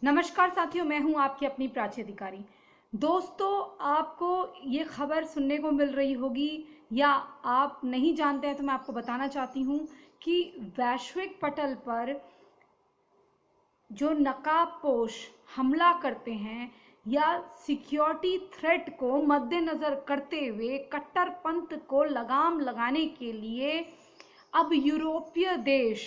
नमस्कार साथियों, मैं हूं आपकी अपनी प्राची अधिकारी। दोस्तों, आपको ये खबर सुनने को मिल रही होगी या आप नहीं जानते हैं तो मैं आपको बताना चाहती हूं कि वैश्विक पटल पर जो नकाबपोश हमला करते हैं या सिक्योरिटी थ्रेट को मद्देनजर करते हुए कट्टरपंथ को लगाम लगाने के लिए अब यूरोपीय देश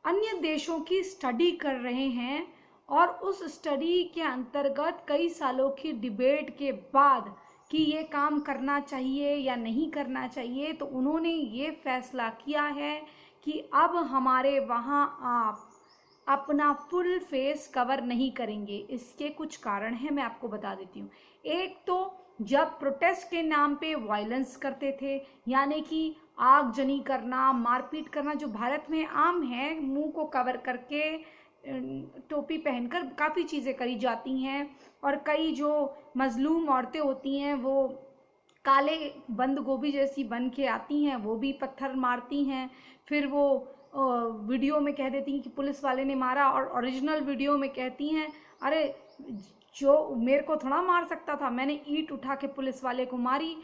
अन्य देशों की स्टडी कर रहे हैं और उस स्टडी के अंतर्गत कई सालों की डिबेट के बाद कि ये काम करना चाहिए या नहीं करना चाहिए, तो उन्होंने ये फैसला किया है कि अब हमारे वहाँ आप अपना फुल फेस कवर नहीं करेंगे। इसके कुछ कारण हैं, मैं आपको बता देती हूँ। एक तो जब प्रोटेस्ट के नाम पे वायलेंस करते थे, यानी कि आगजनी करना, मारपीट करना, जो भारत में आम है, मुंह को कवर करके टोपी पहनकर काफ़ी चीज़ें करी जाती हैं। और कई जो मजलूम औरतें होती हैं वो काले बंद गोभी जैसी बन के आती हैं, वो भी पत्थर मारती हैं। फिर वो वीडियो में कह देती हैं कि पुलिस वाले ने मारा, और ओरिजिनल वीडियो में कहती हैं अरे जो मेरे को थोड़ा मार सकता था, मैंने ईंट उठा के पुलिस वाले को मारी।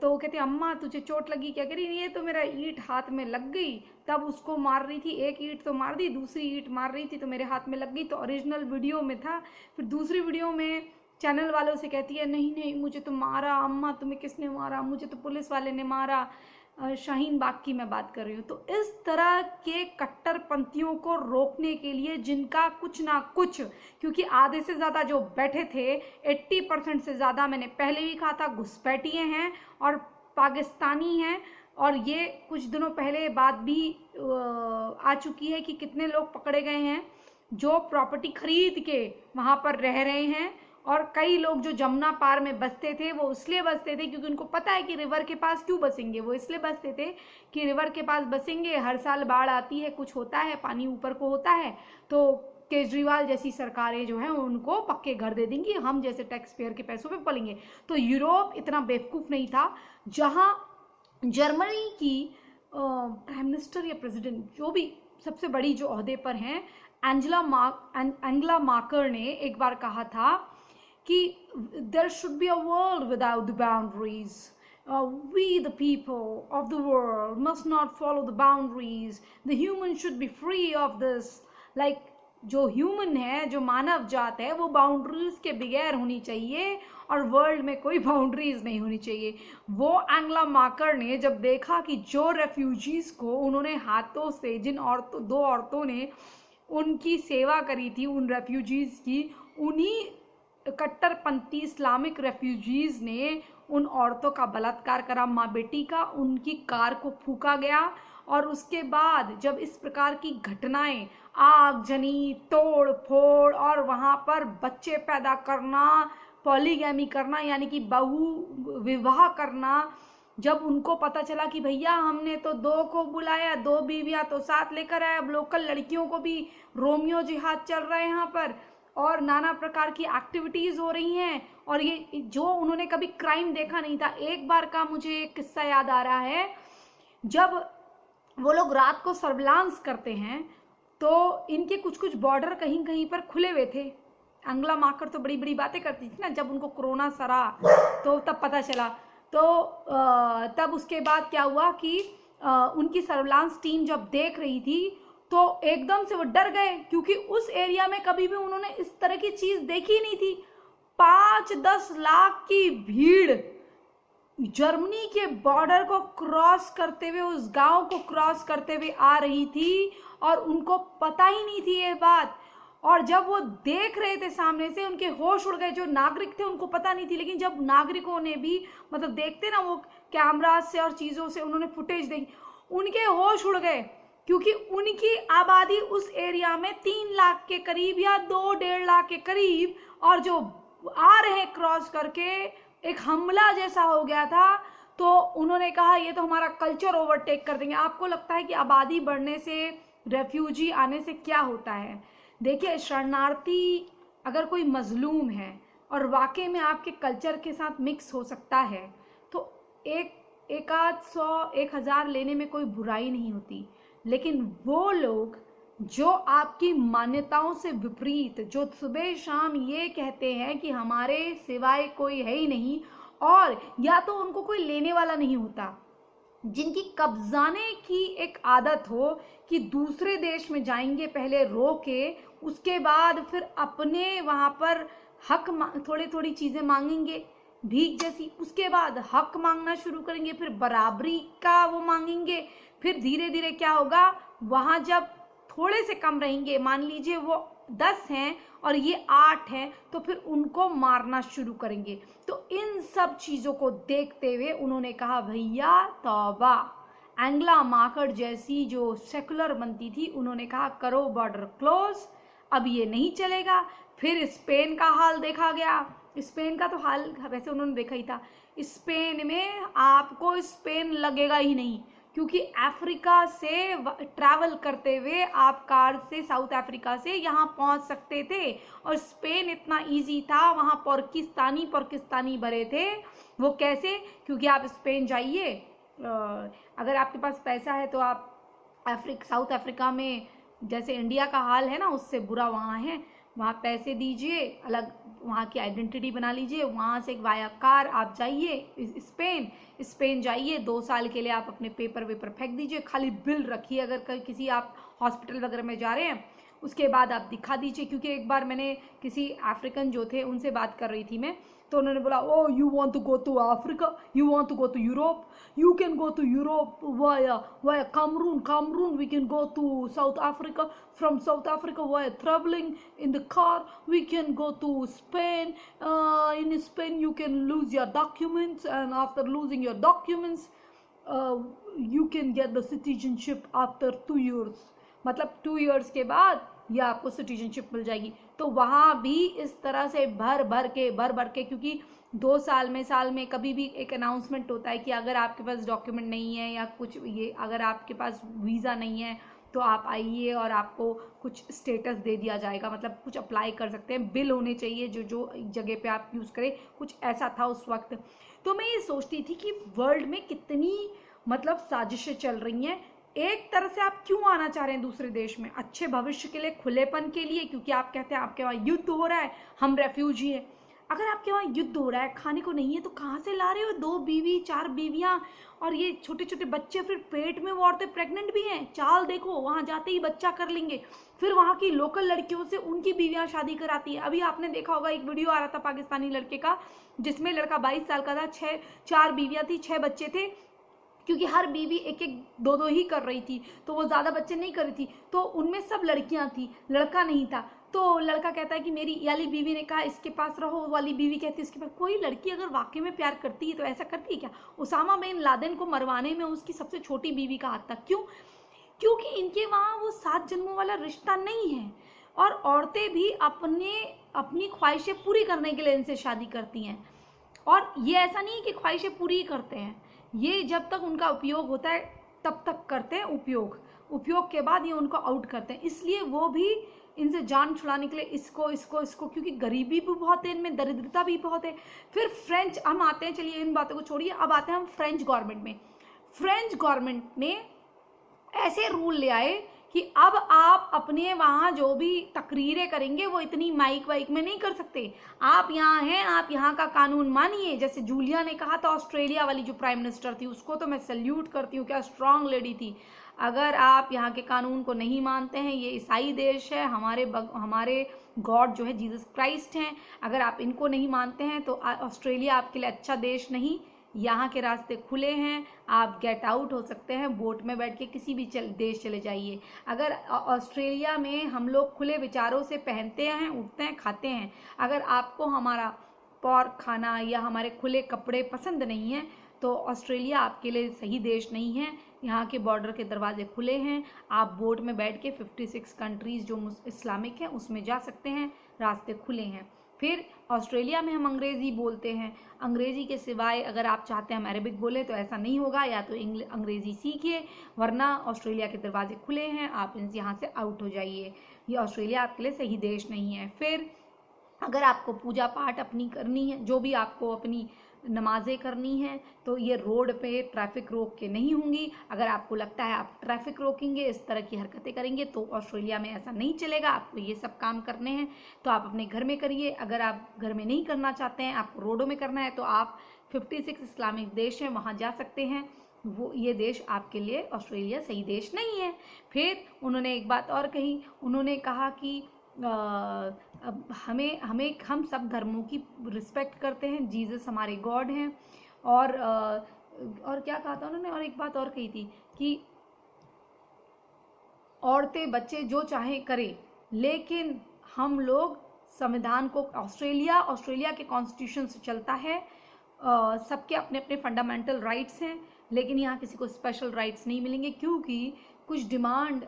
तो वो कहते अम्मा तुझे चोट लगी क्या? कह रही ये तो मेरा ईंट हाथ में लग गई, तब उसको मार रही थी, एक ईंट तो मार दी, दूसरी ईंट मार रही थी तो मेरे हाथ में लग गई। तो ओरिजिनल वीडियो में था। फिर दूसरी वीडियो में चैनल वालों से कहती है नहीं नहीं मुझे तो मारा, अम्मा तुम्हें किसने मारा, मुझे तो पुलिस वाले ने मारा। शाहीन बाग की मैं बात कर रही हूँ। तो इस तरह के कट्टरपंथियों को रोकने के लिए जिनका कुछ ना कुछ, क्योंकि आधे से ज़्यादा जो बैठे थे 80% से ज़्यादा, मैंने पहले भी कहा था, घुसपैठिए हैं और पाकिस्तानी हैं। और ये कुछ दिनों पहले बात भी आ चुकी है कि कितने लोग पकड़े गए हैं जो प्रॉपर्टी खरीद के वहाँ पर रह रहे हैं। और कई लोग जो जमुना पार में बसते थे वो इसलिए बसते थे क्योंकि उनको पता है कि रिवर के पास क्यों बसेंगे। वो इसलिए बसते थे कि रिवर के पास बसेंगे, हर साल बाढ़ आती है, कुछ होता है, पानी ऊपर को होता है, तो केजरीवाल जैसी सरकारें जो हैं उनको पक्के घर दे देंगी, हम जैसे टैक्स पेयर के पैसों पे पलेंगे। तो यूरोप इतना बेवकूफ़ नहीं था। जहाँ जर्मनी की प्राइम मिनिस्टर या प्रेसिडेंट, जो भी सबसे बड़ी जो ओहदे पर हैं, एंगला मार्कर ने एक बार कहा था कि there should be a world without the boundaries. We, the people of the world, must not follow the boundaries. The human should be free of this. Like, जो ह्यूमन है, जो मानव जात है, वो बाउंड्रीज के बगैर होनी चाहिए और वर्ल्ड में कोई बाउंड्रीज नहीं होनी चाहिए। वो एंगला मार्कर ने जब देखा कि जो रेफ्यूजीज को उन्होंने हाथों से, जिन औरतों, दो औरतों ने उनकी सेवा करी थी, उन रेफ्यूजीज की, उन्हीं कट्टरपंथी इस्लामिक रेफ्यूजीज ने उन औरतों का बलात्कार करा, माँ बेटी का, उनकी कार को फूका गया। और उसके बाद जब इस प्रकार की घटनाएं, आगजनी, तोड़ फोड़ और वहाँ पर बच्चे पैदा करना, पॉलीगैमी करना यानी कि बहु विवाह करना, जब उनको पता चला कि भैया हमने तो 2 को बुलाया, 2 बीवियां तो साथ लेकर आए, अब लोकल लड़कियों को भी रोमियो जिहाद चल रहा है यहाँ पर, और नाना प्रकार की एक्टिविटीज हो रही हैं। और ये जो उन्होंने कभी क्राइम देखा नहीं था। एक बार का मुझे एक किस्सा याद आ रहा है, जब वो लोग रात को सर्विलांस करते हैं तो इनके कुछ कुछ बॉर्डर कहीं कहीं पर खुले हुए थे। एंगला मार्कर तो बड़ी बड़ी बातें करती थी ना, जब उनको कोरोना सरा तो तब पता चला। तो तब उसके बाद क्या हुआ कि उनकी सर्विलांस टीम जब देख रही थी तो एकदम से वो डर गए, क्योंकि उस एरिया में कभी भी उन्होंने इस तरह की चीज देखी नहीं थी। 5-10 लाख की भीड़ जर्मनी के बॉर्डर को क्रॉस करते हुए, उस गांव को क्रॉस करते हुए आ रही थी और उनको पता ही नहीं थी ये बात। और जब वो देख रहे थे सामने से, उनके होश उड़ गए। जो नागरिक थे उनको पता नहीं थी, लेकिन जब नागरिकों ने भी मतलब देखते ना वो कैमरा से और चीजों से, उन्होंने फुटेज देखी, उनके होश उड़ गए, क्योंकि उनकी आबादी उस एरिया में 3 लाख के करीब या 2-1.5 लाख के करीब, और जो आ रहे क्रॉस करके, एक हमला जैसा हो गया था। तो उन्होंने कहा ये तो हमारा कल्चर ओवरटेक कर देंगे। आपको लगता है कि आबादी बढ़ने से, रेफ्यूजी आने से क्या होता है? देखिए, शरणार्थी अगर कोई मजलूम है और वाकई में आपके कल्चर के साथ मिक्स हो सकता है, तो एक आध 100-1000 लेने में कोई बुराई नहीं होती। लेकिन वो लोग जो आपकी मान्यताओं से विपरीत, जो सुबह शाम ये कहते हैं कि हमारे सिवाय कोई है ही नहीं, और या तो उनको कोई लेने वाला नहीं होता, जिनकी कब्जाने की एक आदत हो कि दूसरे देश में जाएंगे पहले रो के, उसके बाद फिर अपने वहां पर हक थोड़ी थोड़ी चीजें मांगेंगे भीख जैसी, उसके बाद हक मांगना शुरू करेंगे, फिर बराबरी का वो मांगेंगे, फिर धीरे धीरे क्या होगा, वहां जब थोड़े से कम रहेंगे, मान लीजिए वो 10 हैं और ये 8 हैं, तो फिर उनको मारना शुरू करेंगे। तो इन सब चीजों को देखते हुए उन्होंने कहा भैया तौबा। एंग्ला मार्केट जैसी जो सेकुलर बनती थी, उन्होंने कहा करो बॉर्डर क्लोज, अब ये नहीं चलेगा। फिर स्पेन का हाल देखा गया। स्पेन का तो हाल वैसे उन्होंने देखा ही था। स्पेन में आपको स्पेन लगेगा ही नहीं, क्योंकि अफ्रीका से ट्रैवल करते हुए आप कार से साउथ अफ्रीका से यहाँ पहुंच सकते थे, और स्पेन इतना इजी था, वहाँ पाकिस्तानी भरे थे। वो कैसे? क्योंकि आप स्पेन जाइए, अगर आपके पास पैसा है तो आप साउथ अफ्रीका में, जैसे इंडिया का हाल है ना, उससे बुरा वहाँ है। वहाँ पैसे दीजिए, अलग वहाँ की आइडेंटिटी बना लीजिए, वहाँ से एक वाया कार आप जाइए स्पेन जाइए, 2 साल के लिए आप अपने पेपर वेपर फेंक दीजिए, खाली बिल रखिए अगर किसी आप हॉस्पिटल वगैरह में जा रहे हैं, उसके बाद आप दिखा दीजिए। क्योंकि एक बार मैंने किसी अफ्रीकन जो थे उनसे बात कर रही थी मैं, तो उन्होंने बोला oh you want to go to Africa, you want to go to Europe, you can go to Europe via Cameroon, we can go to South Africa, from South Africa via traveling in the car we can go to Spain. In Spain you can lose your documents, and after losing your documents you can get the citizenship after 2 years, मतलब 2 years के बाद ये आपको citizenship मिल जाएगी। तो वहाँ भी इस तरह से भर भर के, क्योंकि 2 साल में कभी भी एक अनाउंसमेंट होता है कि अगर आपके पास डॉक्यूमेंट नहीं है या कुछ, ये अगर आपके पास वीज़ा नहीं है तो आप आइए और आपको कुछ स्टेटस दे दिया जाएगा, मतलब कुछ अप्लाई कर सकते हैं, बिल होने चाहिए जो जगह पे आप यूज़ करें, कुछ ऐसा था उस वक्त। तो मैं ये सोचती थी कि वर्ल्ड में कितनी मतलब साजिशें चल रही हैं। एक तरह से आप क्यों आना चाह रहे हैं दूसरे देश में? अच्छे भविष्य के लिए, खुलेपन के लिए, क्योंकि आप कहते हैं आपके वहाँ युद्ध हो रहा है, हम रेफ्यूजी हैं। अगर आपके वहाँ युद्ध हो रहा है, खाने को नहीं है, तो कहाँ से ला रहे हो 2 बीवी 4 बीवियाँ, और ये छोटे छोटे बच्चे, फिर पेट में वो औरतें प्रेग्नेंट भी हैं, चाल देखो, वहाँ जाते ही बच्चा कर लेंगे, फिर वहाँ की लोकल लड़कियों से उनकी बीवियाँ शादी कराती है। अभी आपने देखा होगा एक वीडियो आ रहा था पाकिस्तानी लड़के का, जिसमें लड़का 22 साल का था, 4 बीवियाँ थी, 6 बच्चे थे, क्योंकि हर बीवी एक एक 2 ही कर रही थी, तो वो ज़्यादा बच्चे नहीं कर रही थी, तो उनमें सब लड़कियां थी, लड़का नहीं था। तो लड़का कहता है कि मेरी वाली बीवी ने कहा इसके पास रहो, वाली बीवी कहती है इसके पास। कोई लड़की अगर वाकई में प्यार करती है तो ऐसा करती है क्या? उसामा बिन लादेन को मरवाने में उसकी सबसे छोटी बीवी का हाथ था। क्यों? क्योंकि इनके वहाँ वो 7 जन्मों वाला रिश्ता नहीं है, और औरतें भी अपनी ख्वाहिशें पूरी करने के लिए इनसे शादी करती हैं। और ये ऐसा नहीं है कि ख्वाहिशें पूरी करते हैं, ये जब तक उनका उपयोग होता है तब तक करते हैं उपयोग के बाद ये उनको आउट करते हैं। इसलिए वो भी इनसे जान छुड़ाने के लिए इसको, क्योंकि गरीबी भी बहुत है इनमें, दरिद्रता भी बहुत है। फिर फ्रेंच, हम आते हैं, चलिए इन बातों को छोड़िए, अब आते हैं हम फ्रेंच गवर्नमेंट में। फ्रेंच गवर्नमेंट ने ऐसे रूल ले आए कि अब आप अपने वहाँ जो भी तकरीरें करेंगे वो इतनी माइक वाइक में नहीं कर सकते। आप यहाँ हैं, आप यहाँ का कानून मानिए। जैसे जूलिया ने कहा था, ऑस्ट्रेलिया वाली जो प्राइम मिनिस्टर थी, उसको तो मैं सल्यूट करती हूँ, क्या स्ट्रांग लेडी थी। अगर आप यहाँ के कानून को नहीं मानते हैं, ये ईसाई देश है, हमारे गॉड जो है जीसस क्राइस्ट हैं, अगर आप इनको नहीं मानते हैं तो ऑस्ट्रेलिया आपके लिए अच्छा देश नहीं। यहाँ के रास्ते खुले हैं, आप गेट आउट हो सकते हैं, बोट में बैठ के किसी भी देश चले जाइए। अगर ऑस्ट्रेलिया में हम लोग खुले विचारों से पहनते हैं, उठते हैं, खाते हैं, अगर आपको हमारा पॉर्क खाना या हमारे खुले कपड़े पसंद नहीं है तो ऑस्ट्रेलिया आपके लिए सही देश नहीं है। यहाँ के बॉर्डर के दरवाजे खुले हैं, आप बोट में बैठ के 56 कंट्रीज़ जो इस्लामिक हैं उसमें जा सकते हैं, रास्ते खुले हैं। फिर ऑस्ट्रेलिया में हम अंग्रेज़ी बोलते हैं, अंग्रेज़ी के सिवाय अगर आप चाहते हैं हम अरेबिक बोले तो ऐसा नहीं होगा, या तो अंग्रेज़ी सीखिए, वरना ऑस्ट्रेलिया के दरवाजे खुले हैं, आप यहाँ से आउट हो जाइए। ये ऑस्ट्रेलिया आपके लिए सही देश नहीं है। फिर अगर आपको पूजा पाठ अपनी करनी है, जो भी आपको अपनी नमाजें करनी हैं तो ये रोड पे ट्रैफिक रोक के नहीं होंगी। अगर आपको लगता है आप ट्रैफिक रोकेंगे, इस तरह की हरकतें करेंगे, तो ऑस्ट्रेलिया में ऐसा नहीं चलेगा। आपको ये सब काम करने हैं तो आप अपने घर में करिए। अगर आप घर में नहीं करना चाहते हैं, आपको रोडों में करना है, तो आप 56 इस्लामिक देश हैं, वहाँ जा सकते हैं। वो ये देश आपके लिए, ऑस्ट्रेलिया सही देश नहीं है। फिर उन्होंने एक बात और कही, उन्होंने कहा कि अब हम सब धर्मों की रिस्पेक्ट करते हैं, जीसस हमारे गॉड हैं। और क्या कहा था उन्होंने, और एक बात और कही थी कि औरतें बच्चे जो चाहे करें, लेकिन हम लोग संविधान को, ऑस्ट्रेलिया के कॉन्स्टिट्यूशन से चलता है। सबके अपने अपने फंडामेंटल राइट्स हैं, लेकिन यहाँ किसी को स्पेशल राइट्स नहीं मिलेंगे, क्योंकि कुछ डिमांड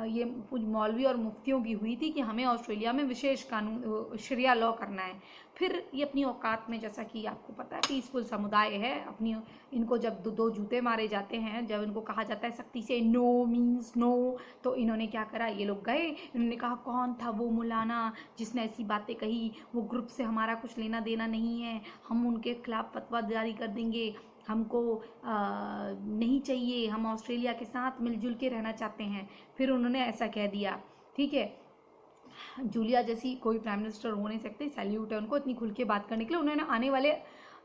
ये कुछ मौलवी और मुफ्तियों की हुई थी कि हमें ऑस्ट्रेलिया में विशेष कानून, शरिया लॉ करना है। फिर ये अपनी औकात में, जैसा कि आपको पता है पीसफुल समुदाय है, अपनी इनको जब दो जूते मारे जाते हैं, जब इनको कहा जाता है सख्ती से नो मीन्स नो, तो इन्होंने क्या करा, ये लोग गए, इन्होंने कहा कौन था वो मौलाना जिसने ऐसी बातें कही, वो ग्रुप से हमारा कुछ लेना देना नहीं है, हम उनके खिलाफ फतवा जारी कर देंगे, हमको नहीं चाहिए, हम ऑस्ट्रेलिया के साथ मिलजुल के रहना चाहते हैं। फिर उन्होंने ऐसा कह दिया, ठीक है, जूलिया जैसी कोई प्राइम मिनिस्टर हो नहीं सकती, सैल्यूट है उनको इतनी खुल के बात करने के लिए। उन्होंने आने वाले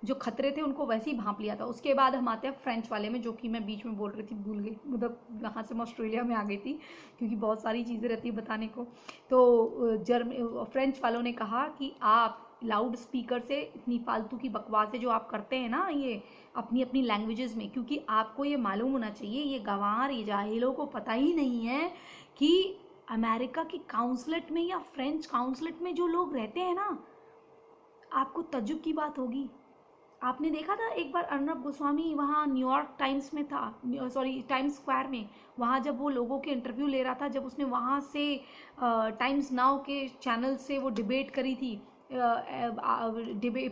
जो खतरे थे उनको वैसे ही भांप लिया था। उसके बाद हम आते हैं फ्रेंच वाले में, जो कि मैं बीच में बोल रही थी, भूल गई, मतलब वहाँ से मैं ऑस्ट्रेलिया में आ गई थी, क्योंकि बहुत सारी चीज़ें रहती है बताने को। तो फ्रेंच वालों ने कहा कि आप लाउड स्पीकर से इतनी फालतू की बकवासें जो आप करते हैं ना, ये अपनी अपनी लैंग्वेजेस में, क्योंकि आपको ये मालूम होना चाहिए, ये गंवार, ये जाहिलों को पता ही नहीं है कि अमेरिका की काउंसलेट में या फ्रेंच काउंसलेट में जो लोग रहते हैं ना, आपको तज्जुब की बात होगी। आपने देखा था एक बार अर्नब गोस्वामी वहाँ न्यूयॉर्क टाइम्स में था, सॉरी टाइम्स स्क्वायर में, वहाँ जब वो लोगों के इंटरव्यू ले रहा था, जब उसने वहाँ से टाइम्स नाउ के चैनल से वो डिबेट करी थी,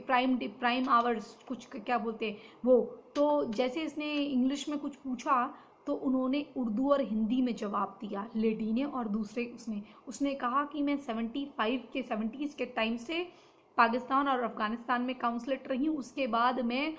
प्राइम आवर्स कुछ क्या बोलते हैं वो, तो जैसे इसने इंग्लिश में कुछ पूछा तो उन्होंने उर्दू और हिंदी में जवाब दिया, लेडी ने और दूसरे उसने कहा कि मैं 70s के टाइम से पाकिस्तान और अफगानिस्तान में काउंसलेट रही हूँ, उसके बाद मैं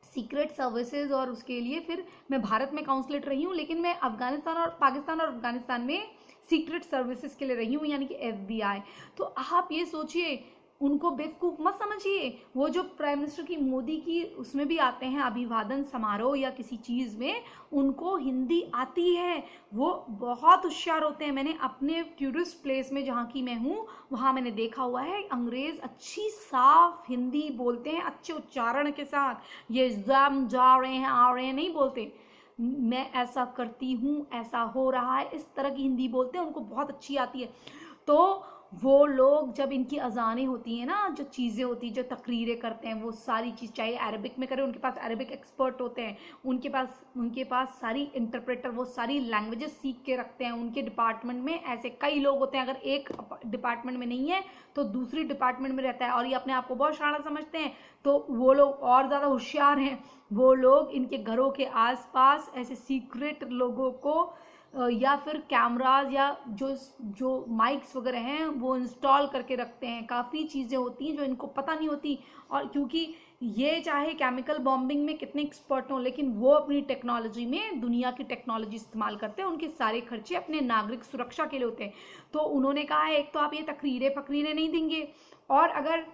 सीक्रेट सर्विसेज और उसके लिए फिर मैं भारत में काउंसलेट रही हूँ, लेकिन मैं पाकिस्तान और अफगानिस्तान में सीक्रेट सर्विसेज के लिए रही हूँ, यानी कि FBI। तो आप ये सोचिए, उनको बेवकूफ मत समझिए। वो जो प्राइम मिनिस्टर की मोदी की उसमें भी आते हैं अभिवादन समारोह या किसी चीज में, उनको हिंदी आती है, वो बहुत होशियार होते हैं। मैंने अपने टूरिस्ट प्लेस में जहाँ की मैं हूँ वहाँ मैंने देखा हुआ है, अंग्रेज अच्छी साफ हिंदी बोलते हैं, अच्छे उच्चारण के साथ। ये जम जा रहे हैं आ रहे हैं नहीं बोलते, मैं ऐसा करती हूँ, ऐसा हो रहा है, इस तरह की हिंदी बोलते हैं, उनको बहुत अच्छी आती है। तो वो लोग जब इनकी अजानें होती हैं ना, जो चीज़ें होती हैं, जो तकरीरें करते हैं, वो सारी चीज़ चाहे अरबिक में करें, उनके पास अरबिक एक्सपर्ट होते हैं, उनके पास सारी इंटरप्रेटर, वो सारी लैंग्वेजेस सीख के रखते हैं। उनके डिपार्टमेंट में ऐसे कई लोग होते हैं, अगर एक डिपार्टमेंट में नहीं है तो दूसरी डिपार्टमेंट में रहता है, और ये अपने आप को बहुत शाना समझते हैं, तो वो लोग और ज़्यादा होशियार हैं। वो लोग इनके घरों के आसपास ऐसे सीक्रेट लोगों को या फिर कैमराज या जो माइक्स वगैरह हैं वो इंस्टॉल करके रखते हैं। काफ़ी चीज़ें होती हैं जो इनको पता नहीं होती, और क्योंकि ये चाहे केमिकल बॉम्बिंग में कितने एक्सपर्ट हों, लेकिन वो अपनी टेक्नोलॉजी में दुनिया की टेक्नोलॉजी इस्तेमाल करते हैं, उनके सारे खर्चे अपने नागरिक सुरक्षा के लिए होते हैं। तो उन्होंने कहा है, एक तो आप ये तकरीरें नहीं देंगे, और अगर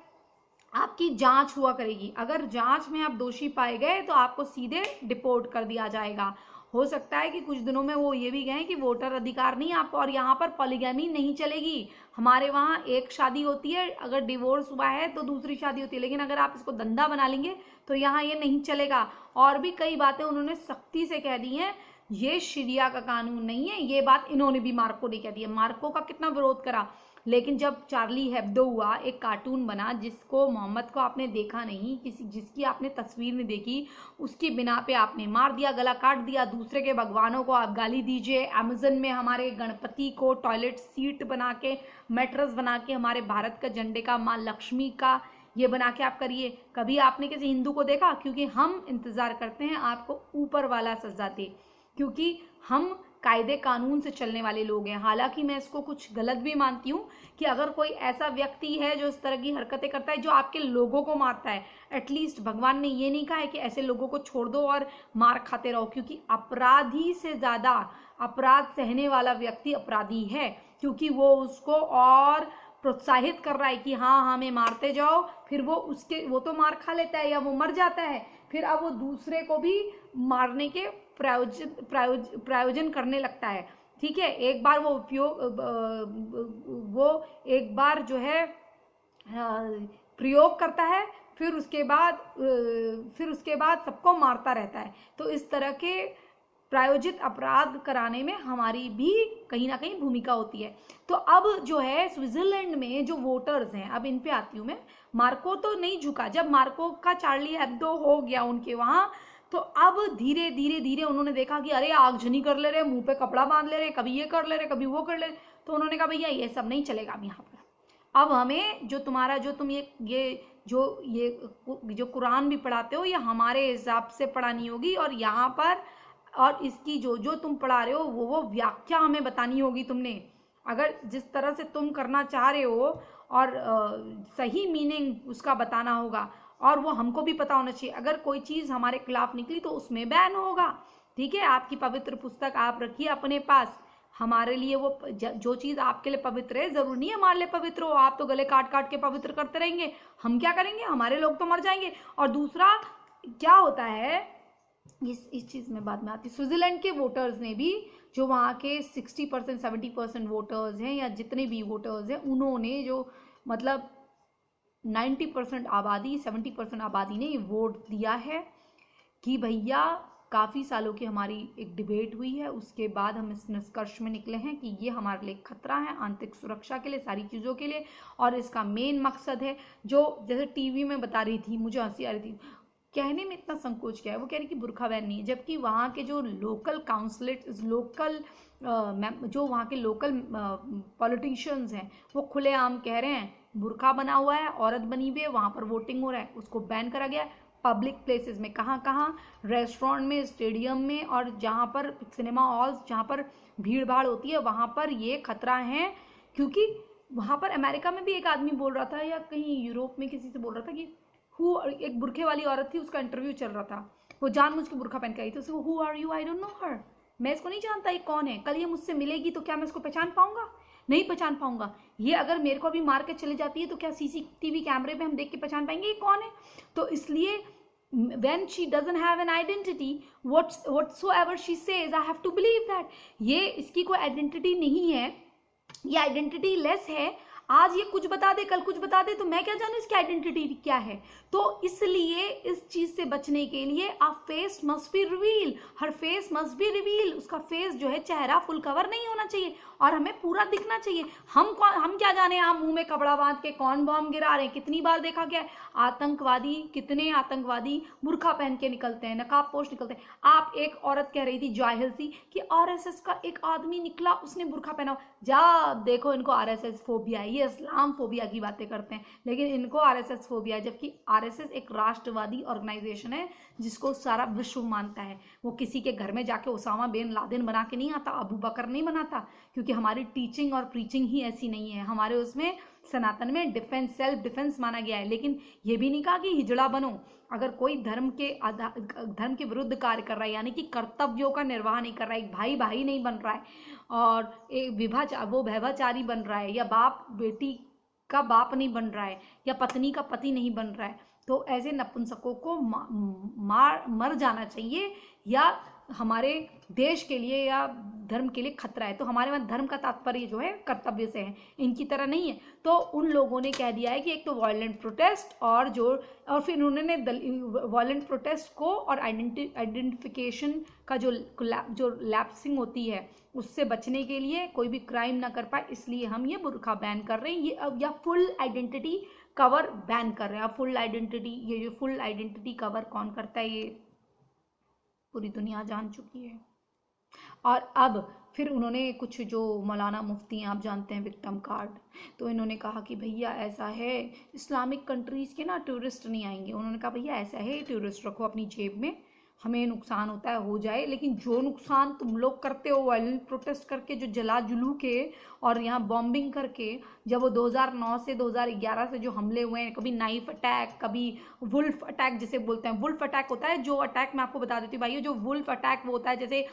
आपकी जांच हुआ करेगी, अगर जांच में आप दोषी पाए गए तो आपको सीधे डिपोर्ट कर दिया जाएगा। हो सकता है कि कुछ दिनों में वो ये भी कहें कि वोटर अधिकार नहीं आपको, और यहाँ पर पॉलीगैमी नहीं चलेगी। हमारे वहाँ एक शादी होती है, अगर डिवोर्स हुआ है तो दूसरी शादी होती है, लेकिन अगर आप इसको धंधा बना लेंगे तो यहाँ ये नहीं चलेगा। और भी कई बातें उन्होंने सख्ती से कह दी हैं, ये शरिया का कानून नहीं है। ये बात इन्होंने भी मार्को ने कह दी है। मार्को का कितना विरोध करा, लेकिन जब चार्ली हेब्डो हुआ, एक कार्टून बना जिसको मोहम्मद को आपने देखा नहीं, जिसकी आपने तस्वीर नहीं देखी, उसकी बिना पे आपने मार दिया, गला काट दिया। दूसरे के भगवानों को आप गाली दीजिए, अमेजन में हमारे गणपति को टॉयलेट सीट बना के, मैट्रेस बना के, हमारे भारत का झंडे का, माँ लक्ष्मी का ये बना के आप करिए। कभी आपने किसी हिंदू को देखा? क्योंकि हम इंतजार करते हैं आपको ऊपर वाला सजा दे, क्योंकि हम कायदे कानून से चलने वाले लोग हैं। हालांकि मैं इसको कुछ गलत भी मानती हूँ कि अगर कोई ऐसा व्यक्ति है जो इस तरह की हरकतें करता है, जो आपके लोगों को मारता है, एटलीस्ट भगवान ने ये नहीं कहा है कि ऐसे लोगों को छोड़ दो और मार खाते रहो, क्योंकि अपराधी से ज्यादा अपराध सहने वाला व्यक्ति अपराधी है, क्योंकि वो उसको और प्रोत्साहित कर रहा है कि हाँ हमें मारते जाओ, फिर वो तो मार खा लेता है या वो मर जाता है, फिर अब वो दूसरे को भी मारने के प्रायोजन करने लगता है। ठीक है, एक बार वो एक बार जो है प्रयोग करता है, फिर उसके बाद सबको मारता रहता है। तो इस तरह के प्रायोजित अपराध कराने में हमारी भी कहीं ना कहीं भूमिका होती है। तो अब जो है स्विट्जरलैंड में जो वोटर्स हैं, अब इन पे आती हूँ मैं। मार्को तो नहीं झुका, जब मार्को का चार्ली हेब्दो हो गया उनके वहां, तो अब धीरे धीरे धीरे उन्होंने देखा कि अरे आगजनी कर ले रहे, मुंह पे कपड़ा बांध ले रहे, कभी ये कर ले रहे, कभी वो कर ले रहे। तो उन्होंने कहा भैया ये सब नहीं चलेगा अब यहाँ पर। अब हमें जो तुम जो कुरान भी पढ़ाते हो, ये हमारे हिसाब से पढ़ानी होगी, और यहाँ पर और इसकी जो तुम पढ़ा रहे हो वो व्याख्या हमें बतानी होगी तुमने। अगर जिस तरह से तुम करना चाह रहे हो और सही मीनिंग उसका बताना होगा, और वो हमको भी पता होना चाहिए। अगर कोई चीज हमारे खिलाफ निकली तो उसमें बैन होगा। ठीक है, आपकी पवित्र पुस्तक आप रखिए अपने पास, हमारे लिए वो जो चीज आपके लिए पवित्र है जरूरी नहीं हमारे लिए पवित्र हो। आप तो गले काट काट के पवित्र करते रहेंगे, हम क्या करेंगे, हमारे लोग तो मर जाएंगे। और दूसरा क्या होता है, इस चीज में बाद में आती, स्विट्जरलैंड के वोटर्स ने भी, जो वहाँ के 60% 70% वोटर्स हैं, या जितने भी वोटर्स हैं, उन्होंने जो मतलब 90% आबादी 70% आबादी ने वोट दिया है कि भैया काफ़ी सालों की हमारी एक डिबेट हुई है, उसके बाद हम इस निष्कर्ष में निकले हैं कि ये हमारे लिए खतरा है, आंतरिक सुरक्षा के लिए, सारी चीज़ों के लिए। और इसका मेन मकसद है, जो जैसे टीवी में बता रही थी, मुझे हंसी आ रही थी, कहने में इतना संकोच क्या है, वो कह रही कि बुर्खा बैन नहीं है, जबकि वहाँ के जो लोकल जो वहाँ के लोकल पॉलिटिशियंस हैं, वो खुलेआम कह रहे हैं बुर्खा बना हुआ है, औरत बनी हुई है, वहाँ पर वोटिंग हो रहा है, उसको बैन करा गया है। पब्लिक प्लेसेस में, कहाँ कहाँ, रेस्टोरेंट में, स्टेडियम में, और जहाँ पर सिनेमा हॉल्स, जहाँ पर भीड़ भाड़ होती है, वहाँ पर ये खतरा है। क्योंकि वहाँ पर अमेरिका में भी एक आदमी बोल रहा था, या कहीं यूरोप में किसी से बोल रहा था कि एक बुरखे वाली औरत थी, उसका इंटरव्यू चल रहा था, वो जानबूझ के बुरखा पहन के आई थी, उसको who are you, I don't know her, मैं इसको नहीं जानता ये कौन है, कल ये मुझसे मिलेगी तो क्या मैं इसको पहचान पाऊंगा, नहीं पहचान पाऊंगा। ये अगर मेरे को अभी मार के चली जाती है तो क्या सीसीटीवी कैमरे में हम देख के पहचान पाएंगे ये कौन है। तो इसलिए when she doesn't have an identity, whatsoever she says I have to believe that, ये इसकी कोई आइडेंटिटी नहीं है, ये आइडेंटिटी लेस है। आज ये कुछ बता दे, कल कुछ बता दे, तो मैं क्या जानूं इसकी आइडेंटिटी क्या है। तो इसलिए इस चीज से बचने के लिए a face must be reveal, her face must be reveal, उसका फेस जो है, चेहरा फुल कवर नहीं होना चाहिए और हमें पूरा दिखना चाहिए। हम क्या जाने आप मुंह में कपड़ा बांध के कौन बॉम्ब गिरा रहे हैं। कितनी बार देखा गया आतंकवादी, कितने आतंकवादी बुर्खा पहन के निकलते हैं, नकाब पोश निकलते हैं। आप एक औरत कह रही थी जाहिल सी कि आरएसएस का एक आदमी निकला, उसने बुर्खा पहना, जा देखो इनको आरएसएस फोबिया है, ये इस्लाम फोबिया की बातें करते हैं, लेकिन इनको आरएसएस फोबिया है। जबकि आरएसएस एक राष्ट्रवादी ऑर्गेनाइजेशन है जिसको सारा विश्व मानता है। वो किसी के घर में जाके ओसामा बिन लादेन बना के नहीं आता, अबू बकर नहीं बनाता, क्योंकि हमारी टीचिंग और प्रीचिंग ही ऐसी नहीं है। हमारे उसमें सनातन में डिफेंस, सेल्फ डिफेंस माना गया है, लेकिन ये भी नहीं कहा कि हिजड़ा बनो। अगर कोई धर्म के विरुद्ध कार्य कर रहा है, यानी कि कर्तव्यों का निर्वाह नहीं कर रहा है, एक भाई भाई नहीं बन रहा है, और एक वो व्यभिचारी बन रहा है, या बाप बेटी का बाप नहीं बन रहा है, या पत्नी का पति नहीं बन रहा है, तो ऐसे नपुंसकों को मर जाना चाहिए, या हमारे देश के लिए या धर्म के लिए खतरा है। तो हमारे वहाँ धर्म का तात्पर्य जो है कर्तव्य से है, इनकी तरह नहीं है। तो उन लोगों ने कह दिया है कि एक तो वायलेंट प्रोटेस्ट, और फिर उन्होंने वायलेंट प्रोटेस्ट को और आइडेंटिफिकेशन का जो लैप्सिंग होती है उससे बचने के लिए, कोई भी क्राइम ना कर पाए, इसलिए हम ये बुर्का बैन कर रहे हैं, ये अब या फुल आइडेंटिटी कवर बैन कर रहे हैं। फुल आइडेंटिटी, ये जो फुल आइडेंटिटी कवर कौन करता है, ये पूरी दुनिया जान चुकी है। और अब फिर उन्होंने कुछ, जो मौलाना मुफ्ती आप जानते हैं, विक्टिम कार्ड, तो इन्होंने कहा कि भैया ऐसा है, इस्लामिक कंट्रीज के ना टूरिस्ट नहीं आएंगे। उन्होंने कहा भैया ऐसा है, टूरिस्ट रखो अपनी जेब में, हमें नुकसान होता है हो जाए, लेकिन जो नुकसान तुम लोग करते हो वायलेंट प्रोटेस्ट करके, जो जला जुलू के और यहाँ बॉम्बिंग करके, जब वो 2009 से 2011 से जो हमले हुए हैं, कभी नाइफ अटैक, कभी वुल्फ अटैक जिसे बोलते हैं। वुल्फ अटैक होता है जो अटैक, मैं आपको बता देती हूँ भाइयों, जो वुल्फ अटैक वो होता है जैसे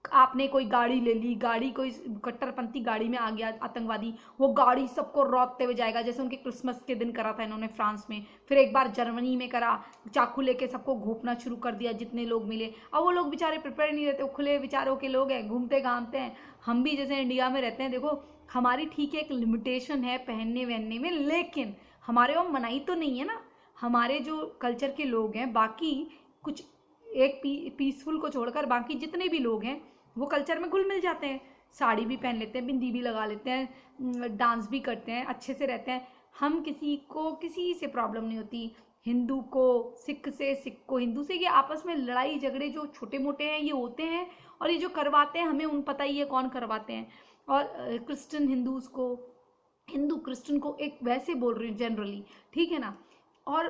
आपने कोई गाड़ी ले ली, गाड़ी कोई कट्टरपंथी गाड़ी में आ गया आतंकवादी, वो गाड़ी सबको रौंदते हुए जाएगा, जैसे उनके क्रिसमस के दिन करा था इन्होंने फ्रांस में, फिर एक बार जर्मनी में करा, चाकू लेके सबको घोंपना शुरू कर दिया जितने लोग मिले। अब वो लोग बेचारे प्रिपेयर नहीं रहते, वो खुले विचारों के लोग हैं, घूमते घामते हैं। हम भी जैसे इंडिया में रहते हैं, देखो हमारी ठीक है एक लिमिटेशन है पहनने वहनने में, लेकिन हमारे वहाँ मनाही तो नहीं है ना। हमारे जो कल्चर के लोग हैं, बाकी कुछ एक पीसफुल को छोड़कर बाकी जितने भी लोग हैं वो कल्चर में घुल मिल जाते हैं, साड़ी भी पहन लेते हैं, बिंदी भी लगा लेते हैं, डांस भी करते हैं, अच्छे से रहते हैं। हम किसी को किसी से प्रॉब्लम नहीं होती, हिंदू को सिख से, सिख को हिंदू से, ये आपस में लड़ाई झगड़े जो छोटे मोटे हैं ये होते हैं, और ये जो करवाते हैं हमें उन पता ही है कौन करवाते हैं। और क्रिश्चियन हिंदूज को, हिंदू क्रिश्चियन को एक वैसे बोल रही हूँ जनरली, ठीक है ना। और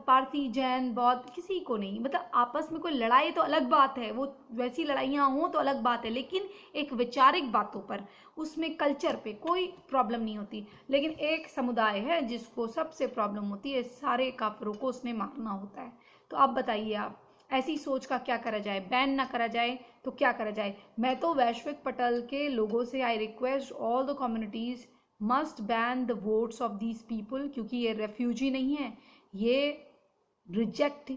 पारसी जैन बौद्ध किसी को नहीं, मतलब आपस में कोई लड़ाई तो अलग बात है, वो वैसी लड़ाइयाँ हों तो अलग बात है, लेकिन एक वैचारिक बातों पर, उसमें कल्चर पे कोई प्रॉब्लम नहीं होती। लेकिन एक समुदाय है जिसको सबसे प्रॉब्लम होती है, सारे काफिरों को उसने मारना होता है। तो आप बताइए, आप ऐसी सोच का क्या करा जाए, बैन ना करा जाए तो क्या करा जाए। मैं तो वैश्विक पटल के लोगों से I request all the communities must ban the votes of these people, क्योंकि ये रेफ्यूजी नहीं है, ये रिजेक्ट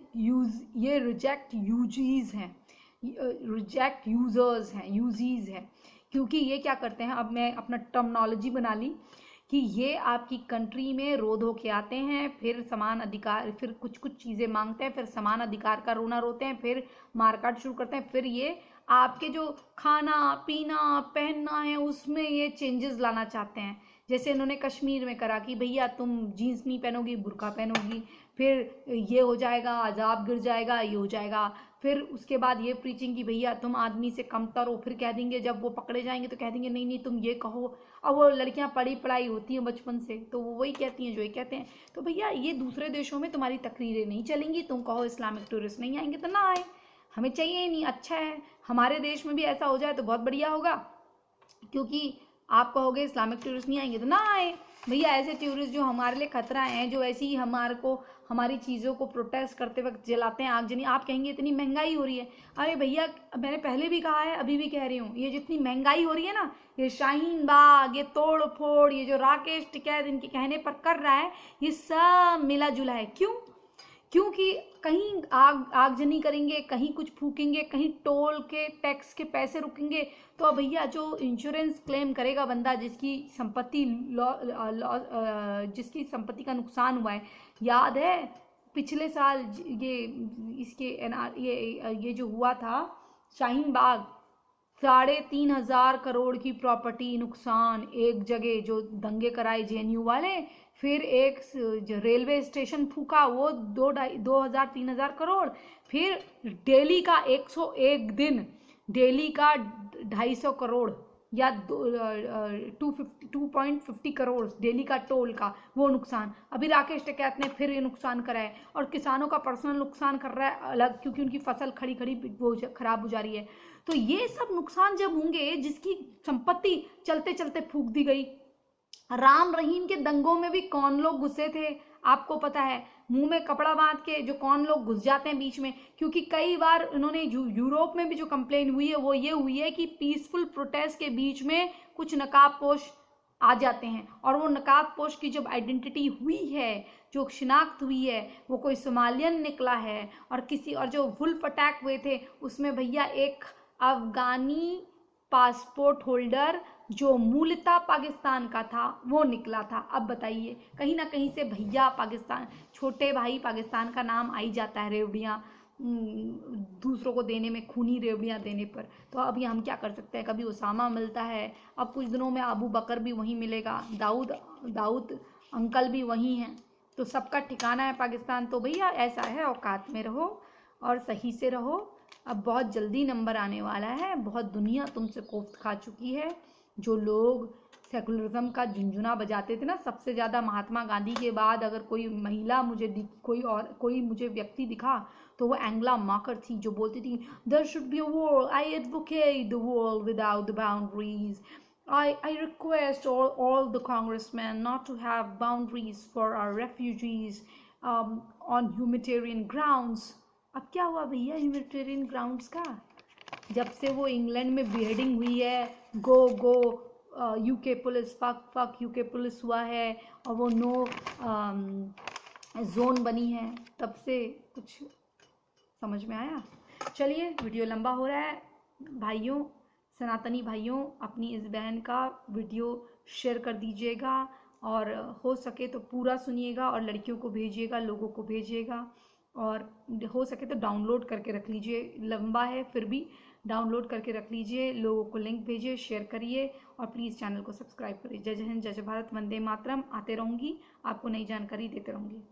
यूजीज हैं, रिजेक्ट यूजर्स हैं, यूजीज हैं। क्योंकि ये क्या करते हैं, अब मैं अपना टर्मिनोलॉजी बना ली कि ये आपकी कंट्री में रोध होके आते हैं, फिर समान अधिकार, फिर कुछ कुछ चीज़ें मांगते हैं, फिर समान अधिकार का रोना रोते हैं, फिर मारकाट शुरू करते हैं, फिर ये आपके जो खाना पीना पहनना है उसमें ये चेंजेस लाना चाहते हैं। जैसे इन्होंने कश्मीर में करा कि भैया तुम जीन्स नहीं पहनोगी, बुर्का पहनोगी, फिर ये हो जाएगा, अजाब गिर जाएगा, ये हो जाएगा। फिर उसके बाद ये प्रीचिंग की भैया तुम आदमी से कमतर हो, फिर कह देंगे जब वो पकड़े जाएंगे तो कह देंगे नहीं नहीं तुम ये कहो। अब वो लड़कियां पढ़ी पढ़ाई होती हैं बचपन से, तो वो वही कहती हैं जो ये कहते हैं। तो भैया ये दूसरे देशों में तुम्हारी तकरीरें नहीं चलेंगी, तुम कहो इस्लामिक टूरिस्ट नहीं आएंगे तो ना आए, हमें चाहिए ही नहीं। अच्छा है हमारे देश में भी ऐसा हो जाए तो बहुत बढ़िया होगा, क्योंकि आप कहोगे इस्लामिक टूरिस्ट नहीं आएंगे तो ना आए। भैया ऐसे टूरिस्ट जो हमारे लिए खतरा हैं, जो ऐसी ही हमारे को हमारी चीज़ों को प्रोटेस्ट करते वक्त जलाते हैं आगजनी, आप कहेंगे इतनी महंगाई हो रही है। अरे भैया मैंने पहले भी कहा है, अभी भी कह रही हूँ, ये जितनी महंगाई हो रही है ना, ये शाहीन बाग, ये तोड़ फोड़, ये जो राकेश टिकैत इनके कहने पर कर रहा है, ये सब मिला जुला है। क्यों? क्योंकि कहीं आगजनी करेंगे, कहीं कुछ फूकेंगे, कहीं टोल के टैक्स के पैसे रुकेंगे, तो भैया जो इंश्योरेंस क्लेम करेगा बंदा जिसकी संपत्ति का नुकसान हुआ है, याद है पिछले साल ये इसके ये जो हुआ था शाहीन बाग, 3,500 करोड़ की प्रॉपर्टी नुकसान एक जगह, जो दंगे कराए जेएनयू वाले, फिर एक रेलवे स्टेशन फूका वो 2,000-3,000 करोड़, फिर दिल्ली का 101 दिन, दिल्ली का 250 करोड़ या 2.50 करोड़ दिल्ली का टोल का वो नुकसान। अभी राकेश टिकैत ने फिर ये नुकसान करा है, और किसानों का पर्सनल नुकसान कर रहा है अलग, क्योंकि उनकी फसल खड़ी खड़ी खराब हो जा रही है। तो ये सब नुकसान जब होंगे, जिसकी संपत्ति चलते चलते फूक दी गई। राम रहीम के दंगों में भी कौन लोग घुसे थे आपको पता है, मुंह में कपड़ा बांध के जो कौन लोग घुस जाते हैं बीच में। क्योंकि कई बार इन्होंने यूरोप में भी जो कंप्लेन हुई है वो ये हुई है कि पीसफुल प्रोटेस्ट के बीच में कुछ नकाबपोश आ जाते हैं, और वो नकाबपोश की जब आइडेंटिटी हुई है, जो शिनाख्त हुई है, वो कोई सोमालियन निकला है, और जो वुल्फ अटैक हुए थे उसमें भैया एक अफगानी पासपोर्ट होल्डर जो मूलतः पाकिस्तान का था वो निकला था। अब बताइए, कहीं ना कहीं से भैया पाकिस्तान, छोटे भाई पाकिस्तान का नाम आई जाता है रेवड़ियाँ दूसरों को देने में, खूनी रेवड़ियाँ देने पर। तो अभी हम क्या कर सकते हैं, कभी उसामा मिलता है, अब कुछ दिनों में अबू बकर भी वहीं मिलेगा, दाऊद अंकल भी वहीं हैं, तो सबका ठिकाना है पाकिस्तान। तो भैया ऐसा है, औकात में रहो और सही से रहो। अब बहुत जल्दी नंबर आने वाला है, बहुत दुनिया तुमसे कोफ्त खा चुकी है। जो लोग सेकुलरिज्म का झुंझुना बजाते थे ना, सबसे ज़्यादा महात्मा गांधी के बाद अगर कोई महिला कोई मुझे व्यक्ति दिखा तो वो एंगला मार्कर थी, जो बोलती थी there should be a world, I advocate the world without the boundaries, I request all the congressmen not to have boundaries for our refugees on humanitarian grounds. अब क्या हुआ भैया ह्यूमैनिटेरियन ग्राउंड्स का? जब से वो इंग्लैंड में बिहेडिंग हुई है, go go UK police, fuck UK police हुआ है, और वो नो जोन बनी है, तब से कुछ समझ में आया। चलिए वीडियो लंबा हो रहा है भाइयों, सनातनी भाइयों, अपनी इस बहन का वीडियो शेयर कर दीजिएगा, और हो सके तो पूरा सुनिएगा, और लड़कियों को भेजिएगा, लोगों को भेजिएगा, और हो सके तो डाउनलोड करके रख लीजिए, लंबा है फिर भी डाउनलोड करके रख लीजिए, लोगों को लिंक भेजिए, शेयर करिए, और प्लीज़ चैनल को सब्सक्राइब करिए। जय हिंद, जय भारत, वंदे मातरम। आते रहूँगी, आपको नई जानकारी देते रहूँगी।